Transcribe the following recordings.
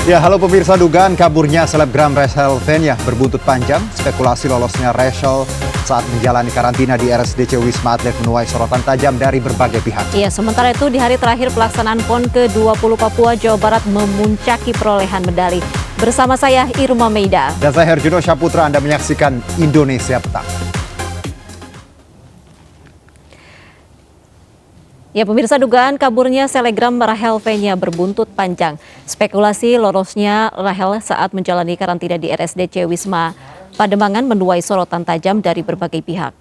Ya, halo pemirsa, dugaan kaburnya selebgram Rachel Fenya berbuntut panjang. Spekulasi lolosnya Rachel saat menjalani karantina di RSDC Wisma Atlet menuai sorotan tajam dari berbagai pihak. Iya, sementara itu di hari terakhir pelaksanaan PON ke-20 Papua, Jawa Barat memuncaki perolehan medali. Bersama saya Irma Meida. Dan saya Herjuno Syaputra, Anda menyaksikan Indonesia Petang. Ya, pemirsa, dugaan kaburnya selebgram Rachel Fenya berbuntut panjang. Spekulasi lolosnya Rachel saat menjalani karantina di RSDC Wisma Pademangan menuai sorotan tajam dari berbagai pihak.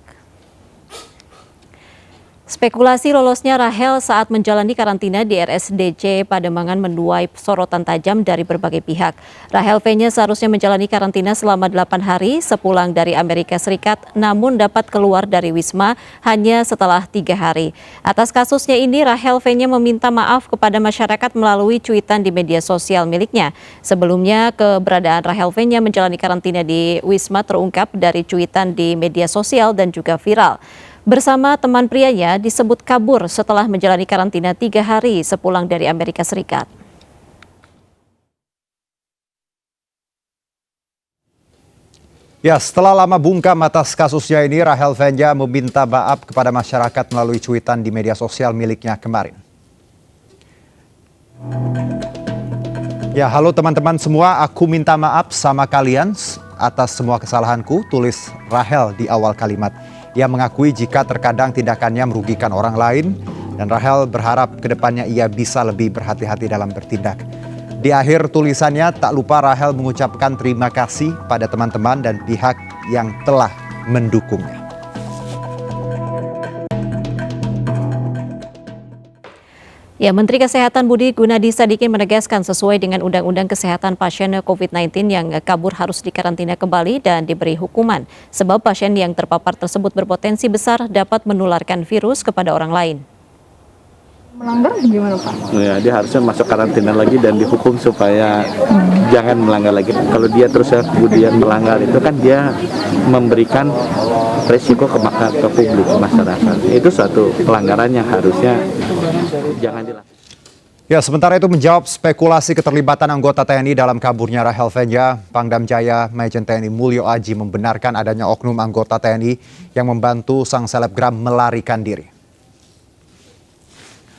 Spekulasi lolosnya Rachel saat menjalani karantina di RSDC Pademangan menuai sorotan tajam dari berbagai pihak. Rachel Fenya seharusnya menjalani karantina selama 8 hari sepulang dari Amerika Serikat, namun dapat keluar dari Wisma hanya setelah 3 hari. Atas kasusnya ini, Rachel Fenya meminta maaf kepada masyarakat melalui cuitan di media sosial miliknya. Sebelumnya, keberadaan Rachel Fenya menjalani karantina di Wisma terungkap dari cuitan di media sosial dan juga viral. Bersama teman prianya disebut kabur setelah menjalani karantina 3 hari sepulang dari Amerika Serikat. Ya, setelah lama bungkam atas kasusnya ini, Rachel Fenya meminta maaf kepada masyarakat melalui cuitan di media sosial miliknya kemarin. Ya, halo teman-teman semua, aku minta maaf sama kalian atas semua kesalahanku, tulis Rachel di awal kalimat. Ia mengakui jika terkadang tindakannya merugikan orang lain, dan Rachel berharap kedepannya ia bisa lebih berhati-hati dalam bertindak. Di akhir tulisannya, tak lupa Rachel mengucapkan terima kasih pada teman-teman dan pihak yang telah mendukungnya. Ya, Menteri Kesehatan Budi Gunadi Sadikin menegaskan sesuai dengan Undang-Undang Kesehatan Pasien COVID-19 yang kabur harus dikarantina kembali dan diberi hukuman. Sebab pasien yang terpapar tersebut berpotensi besar dapat menularkan virus kepada orang lain. Melanggar gimana Pak? Ya, dia harusnya masuk karantina lagi dan dihukum supaya jangan melanggar lagi. Kalau dia terus kemudian melanggar itu kan dia memberikan resiko ke publik, masyarakat. Itu suatu pelanggaran yang harusnya jangan dilakukan. Ya, sementara itu menjawab spekulasi keterlibatan anggota TNI dalam kaburnya Rachel Fenya, Pangdam Jaya Majen TNI Mulyo Aji membenarkan adanya oknum anggota TNI yang membantu sang selebgram melarikan diri.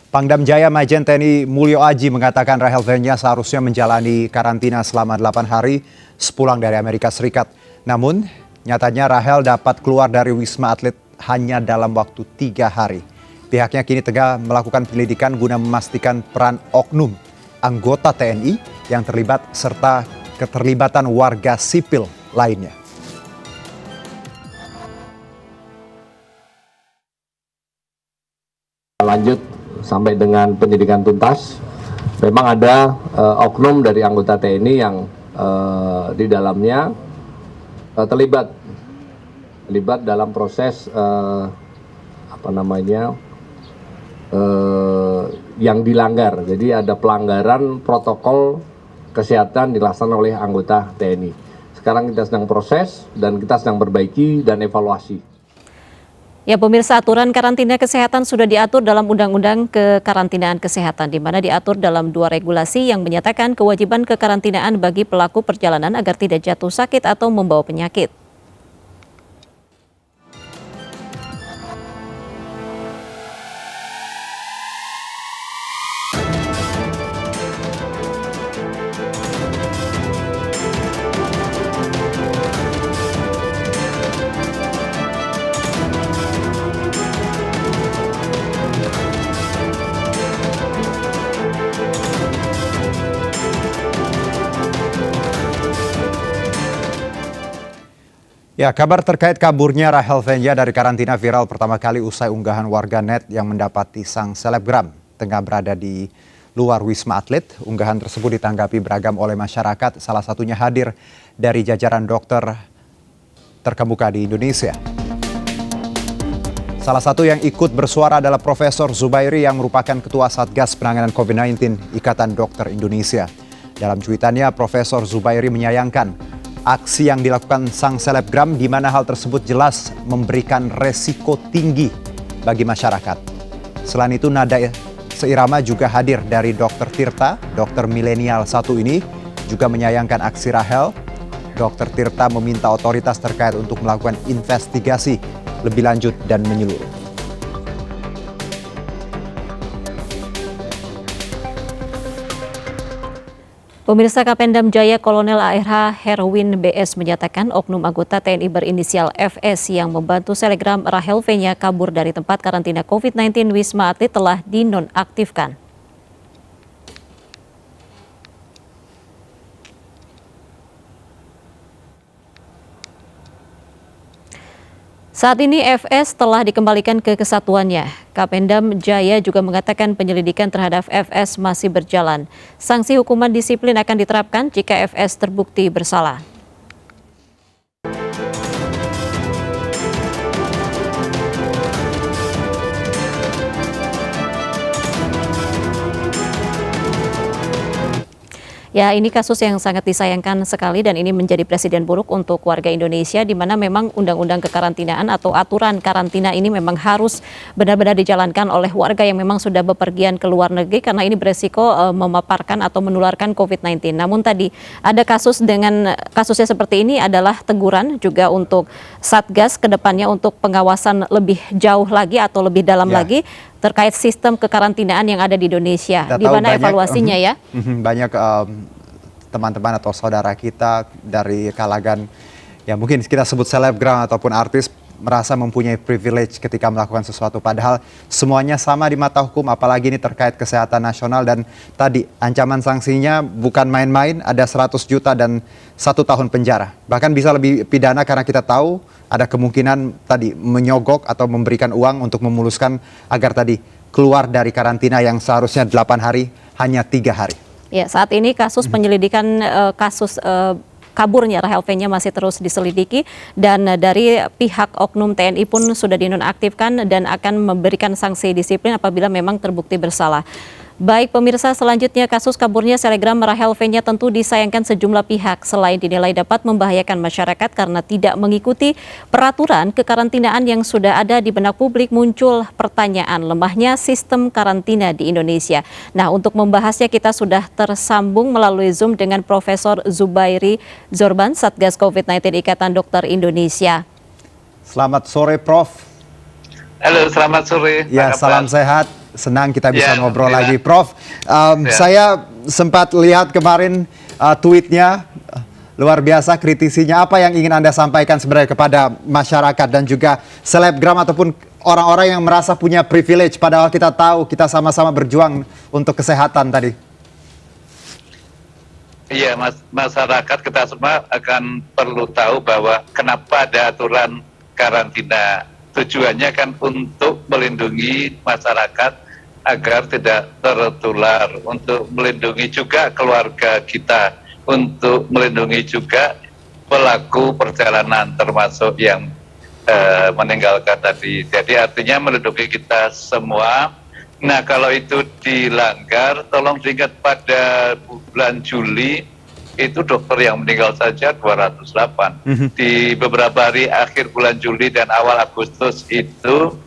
Pangdam Jaya Majen TNI Mulyo Aji mengatakan Rachel Fenya seharusnya menjalani karantina selama 8 hari sepulang dari Amerika Serikat. Namun, nyatanya Rachel dapat keluar dari Wisma Atlet hanya dalam waktu 3 hari. Pihaknya kini tengah melakukan penyelidikan guna memastikan peran oknum anggota TNI yang terlibat serta keterlibatan warga sipil lainnya. Lanjut sampai dengan penyidikan tuntas, memang ada oknum dari anggota TNI yang di dalamnya terlibat dalam proses yang dilanggar. Jadi ada pelanggaran protokol kesehatan dilaksanakan oleh anggota TNI. Sekarang kita sedang proses dan kita sedang perbaiki dan evaluasi. Ya, pemirsa, aturan karantina kesehatan sudah diatur dalam Undang-Undang Kekarantinaan Kesehatan, di mana diatur dalam 2 regulasi yang menyatakan kewajiban kekarantinaan bagi pelaku perjalanan agar tidak jatuh sakit atau membawa penyakit. Ya, kabar terkait kaburnya Rachel Fenya dari karantina viral pertama kali usai unggahan warganet yang mendapati sang selebgram tengah berada di luar Wisma Atlet. Unggahan tersebut ditanggapi beragam oleh masyarakat, salah satunya hadir dari jajaran dokter terkemuka di Indonesia. Salah satu yang ikut bersuara adalah Profesor Zubairi yang merupakan Ketua Satgas Penanganan COVID-19 Ikatan Dokter Indonesia. Dalam cuitannya, Profesor Zubairi menyayangkan aksi yang dilakukan sang selebgram di mana hal tersebut jelas memberikan resiko tinggi bagi masyarakat. Selain itu, nada seirama juga hadir dari Dr. Tirta, dokter milenial satu ini, juga menyayangkan aksi Rahel. Dr. Tirta meminta otoritas terkait untuk melakukan investigasi lebih lanjut dan menyeluruh. Pemirsa, Kapendam Jaya Kolonel ARH Herwin BS menyatakan oknum anggota TNI berinisial FS yang membantu selegram Rahel V-nya kabur dari tempat karantina COVID-19 Wisma Atlet telah dinonaktifkan. Saat ini FS telah dikembalikan ke kesatuannya. Kapendam Jaya juga mengatakan penyelidikan terhadap FS masih berjalan. Sanksi hukuman disiplin akan diterapkan jika FS terbukti bersalah. Ya, ini kasus yang sangat disayangkan sekali dan ini menjadi presiden buruk untuk warga Indonesia, di mana memang undang-undang kekarantinaan atau aturan karantina ini memang harus benar-benar dijalankan oleh warga yang memang sudah bepergian ke luar negeri karena ini beresiko memaparkan atau menularkan COVID-19. Namun tadi ada kasusnya seperti ini adalah teguran juga untuk Satgas ke depannya untuk pengawasan lebih jauh lagi atau lebih dalam lagi terkait sistem kekarantinaan yang ada di Indonesia. Gimana evaluasinya ya? Banyak teman-teman atau saudara kita dari kalangan ya mungkin kita sebut selebgram ataupun artis merasa mempunyai privilege ketika melakukan sesuatu. Padahal semuanya sama di mata hukum, apalagi ini terkait kesehatan nasional. Dan tadi ancaman sanksinya bukan main-main, ada 100 juta dan 1 tahun penjara. Bahkan bisa lebih pidana karena kita tahu ada kemungkinan tadi menyogok atau memberikan uang untuk memuluskan agar tadi keluar dari karantina yang seharusnya 8 hari hanya 3 hari. Ya, saat ini kasus penyelidikan kasus kaburnya Rahel V-nya masih terus diselidiki dan dari pihak oknum TNI pun sudah dinonaktifkan dan akan memberikan sanksi disiplin apabila memang terbukti bersalah. Baik pemirsa, selanjutnya kasus kaburnya selegram Rahel V-nya tentu disayangkan sejumlah pihak selain dinilai dapat membahayakan masyarakat karena tidak mengikuti peraturan kekarantinaan yang sudah ada di benak publik. Muncul pertanyaan lemahnya sistem karantina di Indonesia. Nah, untuk membahasnya kita sudah tersambung melalui Zoom dengan Profesor Zubairi Zorban, Satgas COVID-19 Ikatan Dokter Indonesia. Selamat sore Prof. Halo, selamat sore. Ya, salam sehat. Senang kita bisa ngobrol lagi, ya. Prof. Saya sempat lihat kemarin tweetnya, luar biasa kritisinya. Apa yang ingin Anda sampaikan sebenarnya kepada masyarakat dan juga selebgram ataupun orang-orang yang merasa punya privilege, padahal kita tahu kita sama-sama berjuang untuk kesehatan tadi? Iya, masyarakat kita semua akan perlu tahu bahwa kenapa ada aturan karantina. Tujuannya kan untuk melindungi masyarakat agar tidak tertular, untuk melindungi juga keluarga kita, untuk melindungi juga pelaku perjalanan termasuk yang meninggalkan tadi. Jadi artinya melindungi kita semua. Nah, kalau itu dilanggar, tolong diingat pada bulan Juli itu dokter yang meninggal saja 208. Di beberapa hari akhir bulan Juli dan awal Agustus itu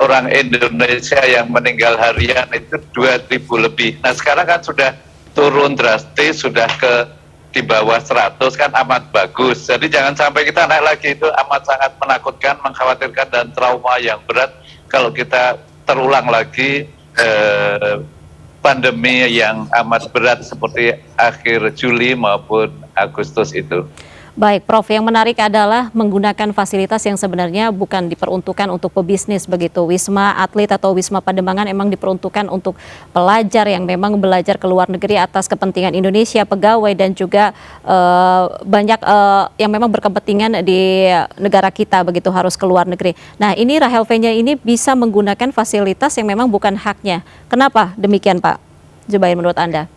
orang Indonesia yang meninggal harian itu 2.000 lebih. Nah, sekarang kan sudah turun drastis, sudah di bawah 100, kan amat bagus. Jadi jangan sampai kita naik lagi, itu amat sangat menakutkan, mengkhawatirkan dan trauma yang berat kalau kita terulang lagi pandemi yang amat berat seperti akhir Juli maupun Agustus itu. Baik, Prof, yang menarik adalah menggunakan fasilitas yang sebenarnya bukan diperuntukkan untuk pebisnis begitu. Wisma Atlet atau Wisma Pademangan memang diperuntukkan untuk pelajar yang memang belajar ke luar negeri atas kepentingan Indonesia, pegawai dan juga banyak yang memang berkepentingan di negara kita begitu harus ke luar negeri. Nah, ini Rahel V-nya ini bisa menggunakan fasilitas yang memang bukan haknya. Kenapa demikian, Pak Zubair, menurut Anda?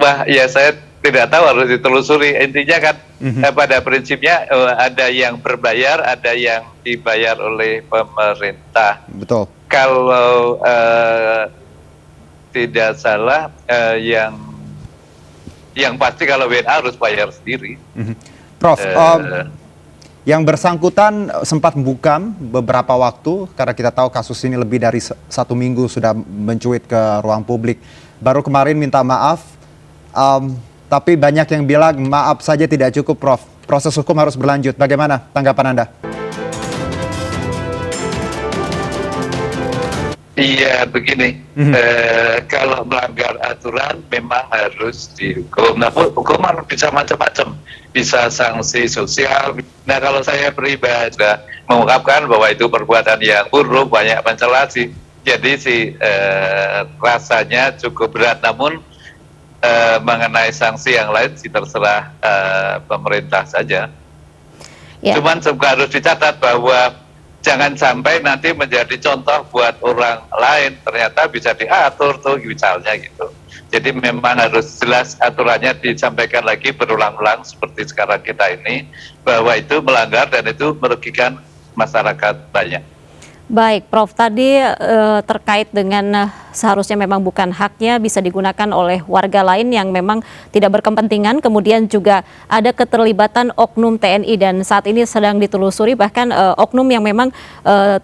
Wah, ya saya tidak tahu, harus ditelusuri. Intinya kan pada prinsipnya ada yang berbayar, ada yang dibayar oleh pemerintah. Betul. Kalau tidak salah, yang pasti kalau WNA harus bayar sendiri. Prof, yang bersangkutan sempat membungkam beberapa waktu karena kita tahu kasus ini lebih dari 1 minggu sudah mencuit ke ruang publik. Baru kemarin minta maaf. tapi banyak yang bilang maaf saja tidak cukup, Prof. Proses hukum harus berlanjut. Bagaimana tanggapan Anda? Iya, begini. Kalau melanggar aturan memang harus dihukum. Nah, hukuman bisa macam-macam. Bisa sanksi sosial. Nah, kalau saya pribadi sudah mengungkapkan bahwa itu perbuatan yang buruk, banyak mencela sih. Jadi sih rasanya cukup berat. Namun mengenai sanksi yang lain sih terserah pemerintah saja. Ya. Cuman juga harus dicatat bahwa jangan sampai nanti menjadi contoh buat orang lain, ternyata bisa diatur tuh misalnya gitu. Jadi memang harus jelas aturannya disampaikan lagi berulang-ulang seperti sekarang kita ini, bahwa itu melanggar dan itu merugikan masyarakat banyak. Baik, Prof. Tadi terkait dengan seharusnya memang bukan haknya bisa digunakan oleh warga lain yang memang tidak berkepentingan, kemudian juga ada keterlibatan oknum TNI dan saat ini sedang ditelusuri bahkan oknum yang memang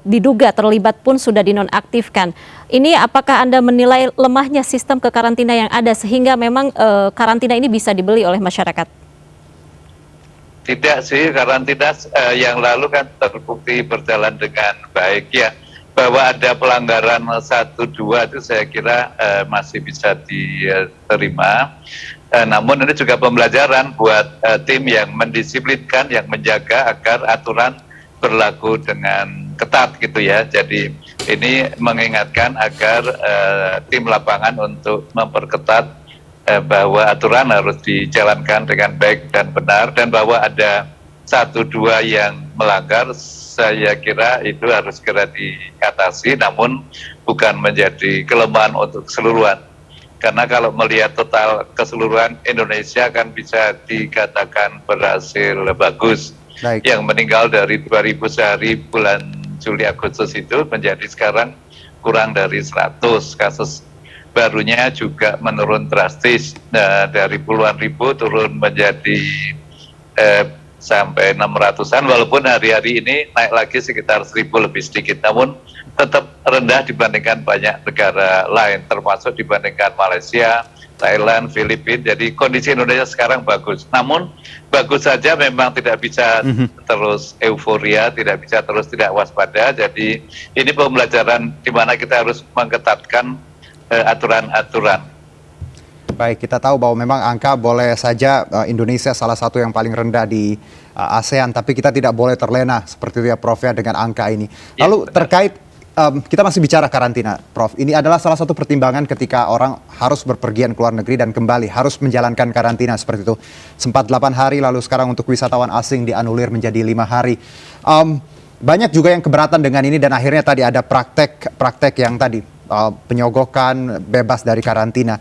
diduga terlibat pun sudah dinonaktifkan. Ini apakah Anda menilai lemahnya sistem kekarantina yang ada sehingga memang karantina ini bisa dibeli oleh masyarakat? Tidak sih, karantina yang lalu kan terbukti berjalan dengan baik ya. Bahwa ada pelanggaran 1-2 itu saya kira masih bisa diterima. Namun ini juga pembelajaran buat tim yang mendisiplinkan, yang menjaga agar aturan berlaku dengan ketat gitu ya. Jadi ini mengingatkan agar tim lapangan untuk memperketat bahwa aturan harus dijalankan dengan baik dan benar, dan bahwa ada 1-2 yang melanggar, saya kira itu harus segera diatasi, namun bukan menjadi kelemahan untuk keseluruhan. Karena kalau melihat total keseluruhan Indonesia kan bisa dikatakan berhasil bagus. Baik. Yang meninggal dari 2.000 sehari bulan Juli Agustus itu menjadi sekarang kurang dari 100 kasus. Barunya juga menurun drastis, dari puluhan ribu turun menjadi sampai 600-an, walaupun hari-hari ini naik lagi sekitar 1.000 lebih sedikit, namun tetap rendah dibandingkan banyak negara lain, termasuk dibandingkan Malaysia, Thailand, Filipina. Jadi kondisi Indonesia sekarang bagus, namun bagus saja memang tidak bisa terus euforia, tidak bisa terus tidak waspada. Jadi ini pembelajaran di mana kita harus mengetatkan aturan-aturan. Baik, kita tahu bahwa memang angka boleh saja Indonesia salah satu yang paling rendah di ASEAN, tapi kita tidak boleh terlena seperti itu ya Prof ya dengan angka ini. Lalu terkait kita masih bicara karantina, Prof. Ini adalah salah satu pertimbangan ketika orang harus berpergian ke luar negeri dan kembali harus menjalankan karantina seperti itu. Sempat 8 hari, lalu sekarang untuk wisatawan asing dianulir menjadi 5 hari. Banyak juga yang keberatan dengan ini dan akhirnya tadi ada praktek yang tadi penyogokan, bebas dari karantina.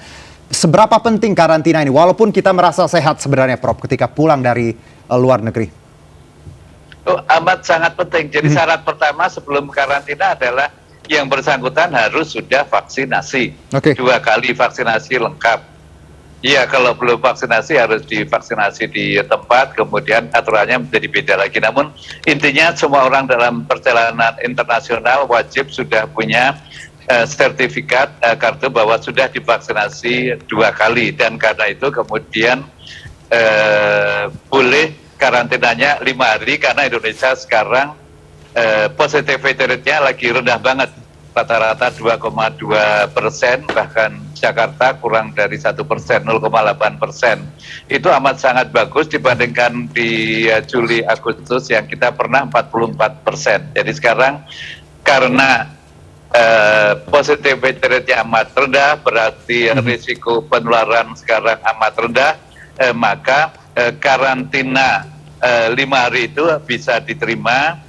Seberapa penting karantina ini? Walaupun kita merasa sehat sebenarnya, Prof, ketika pulang dari luar negeri. Amat sangat penting. Jadi syarat pertama sebelum karantina adalah yang bersangkutan harus sudah vaksinasi. 2 kali vaksinasi lengkap. Iya, kalau belum vaksinasi harus divaksinasi di tempat, kemudian aturannya menjadi beda lagi. Namun intinya semua orang dalam perjalanan internasional wajib sudah punya sertifikat kartu bahwa sudah divaksinasi 2 kali, dan karena itu kemudian boleh karantinanya 5 hari karena Indonesia sekarang positivity rate-nya lagi rendah banget, rata-rata 2,2%, bahkan Jakarta kurang dari 1%, 0,8%. Itu amat sangat bagus dibandingkan di Juli Agustus yang kita pernah 44%. Jadi sekarang karena positivity rate-nya amat rendah, berarti risiko penularan sekarang amat rendah, maka karantina 5 hari itu bisa diterima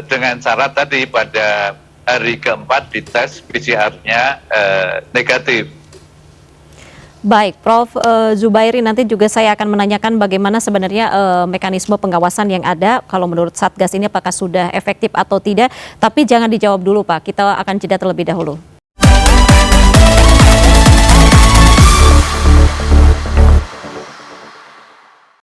dengan syarat tadi pada hari keempat dites PCR-nya negatif. Baik, Prof. Zubairi, nanti juga saya akan menanyakan bagaimana sebenarnya mekanisme pengawasan yang ada. Kalau menurut Satgas ini apakah sudah efektif atau tidak? Tapi jangan dijawab dulu, Pak. Kita akan jeda terlebih dahulu.